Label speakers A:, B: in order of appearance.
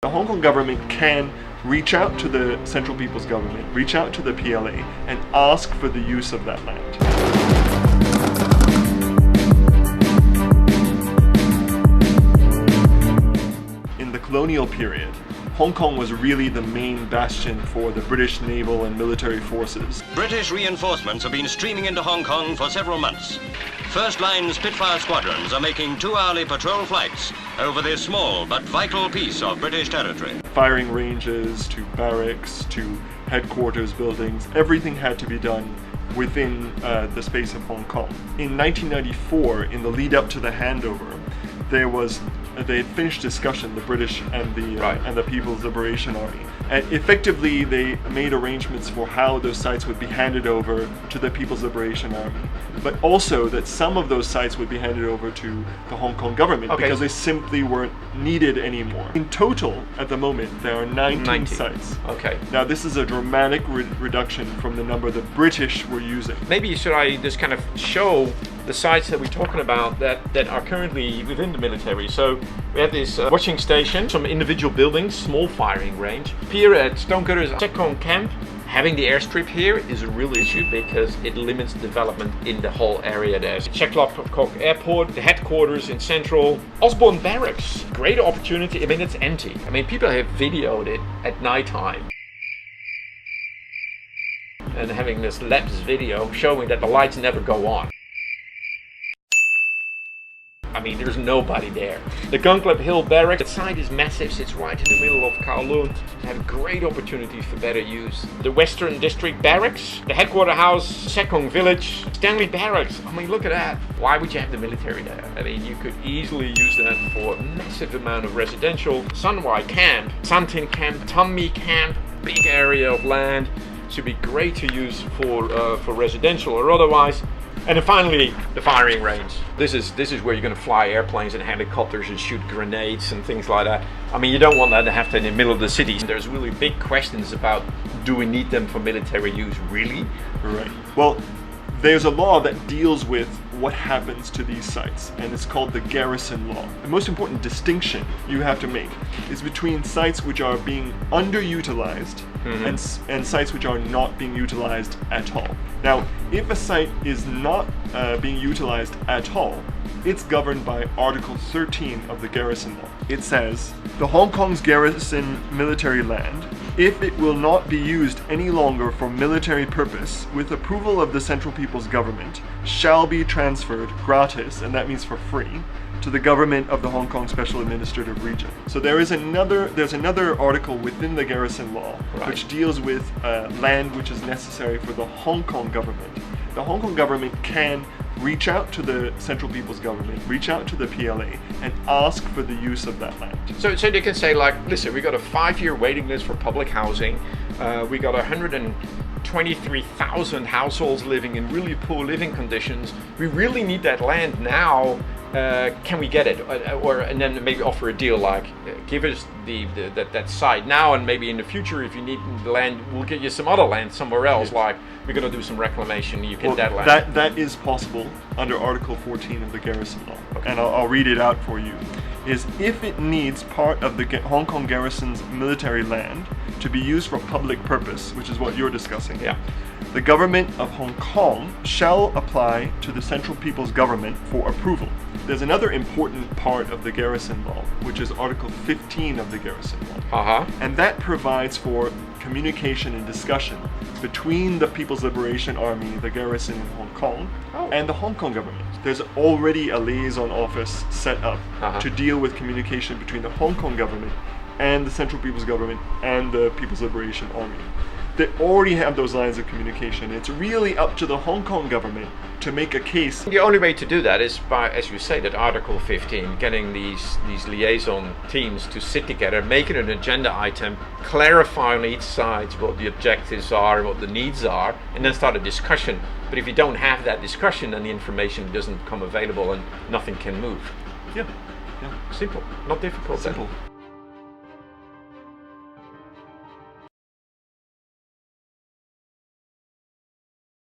A: The Hong Kong government can reach out to the Central People's Government, reach out to the PLA, and ask for the use of that land. In the colonial period, Hong Kong was really the main bastion for the British naval and military forces.
B: British reinforcements have been streaming into Hong Kong for several months. First-line Spitfire squadrons are making 2-hourly patrol flights over this small but vital piece of British territory.
A: Firing ranges to barracks to headquarters buildings, everything had to be done within the space of Hong Kong. In 1994, in the lead up to the handover, they had finished discussion, the British and the People's Liberation Army. And effectively, they made arrangements for how those sites would be handed over to the People's Liberation Army, but also that some of those sites would be handed over to the Hong Kong government because they simply weren't needed anymore. In total, at the moment, there are 19 sites.
C: Okay.
A: Now, this is a dramatic reduction from the number the British were using.
C: Maybe should I just kind of show the sites that we're talking about that are currently within the military. So we have this watching station, some individual buildings, small firing range. Here at Stonecutter's Sekong camp, having the airstrip here is a real issue because it limits development in the whole area. There's Kok Airport, the headquarters in Central. Osborne Barracks, great opportunity. I mean, it's empty. I mean, people have videoed it at nighttime. And having this lapse video showing that the lights never go on. I mean, there's nobody there. The Gun Club Hill Barracks, the site is massive, sits right in the middle of Kowloon. Have great opportunities for better use. The Western District Barracks, the headquarter house, Sekong Village, Stanley Barracks. I mean, look at that. Why would you have the military there? I mean, you could easily use that for a massive amount of residential. Sunwai Camp, Santin Camp, Tummi Camp, big area of land. Should be great to use for residential or otherwise. And then finally, the firing range. This is where you're going to fly airplanes and helicopters and shoot grenades and things like that. I mean, you don't want that to happen in the middle of the city. There's really big questions about, do we need them for military use, really?
A: Right. Well, there's a law that deals with what happens to these sites, and it's called the garrison law. The most important distinction you have to make is between sites which are being underutilized and sites which are not being utilized at all. Now, if a site is not being utilized at all, it's governed by Article 13 of the Garrison Law. It says, the Hong Kong's garrison military land, if it will not be used any longer for military purpose, with approval of the Central People's Government, shall be transferred gratis, and that means for free, to the government of the Hong Kong Special Administrative Region. So there's another article within the Garrison Law which deals with land which is necessary for the Hong Kong government. The Hong Kong government can reach out to the Central People's Government, reach out to the PLA, and ask for the use of that land.
C: So they can say, like, listen, we got a 5-year waiting list for public housing. We got 123,000 households living in really poor living conditions. We really need that land now. Can we get it? And then maybe offer a deal like, give us that site now, and maybe in the future, if you need the land, we'll get you some other land somewhere else. Like, we're going to do some reclamation, you get that land.
A: That is possible under Article 14 of the Garrison Law. Okay. And I'll read it out for you. Is if it needs part of the Hong Kong Garrison's military land to be used for public purpose, which is what you're discussing.
C: Yeah.
A: The government of Hong Kong shall apply to the Central People's Government for approval. There's another important part of the Garrison Law, which is Article 15 of the Garrison Law. And that provides for communication and discussion between the People's Liberation Army, the garrison in Hong Kong, and the Hong Kong government. There's already a liaison office set up to deal with communication between the Hong Kong government and the Central People's Government and the People's Liberation Army. They already have those lines of communication. It's really up to the Hong Kong government to make a case.
C: The only way to do that is by, as you say, that Article 15, getting these liaison teams to sit together, make it an agenda item, clarify on each side what the objectives are, what the needs are, and then start a discussion. But if you don't have that discussion, then the information doesn't come available and nothing can move.
A: Yeah.
C: Simple, not difficult.
A: Simple.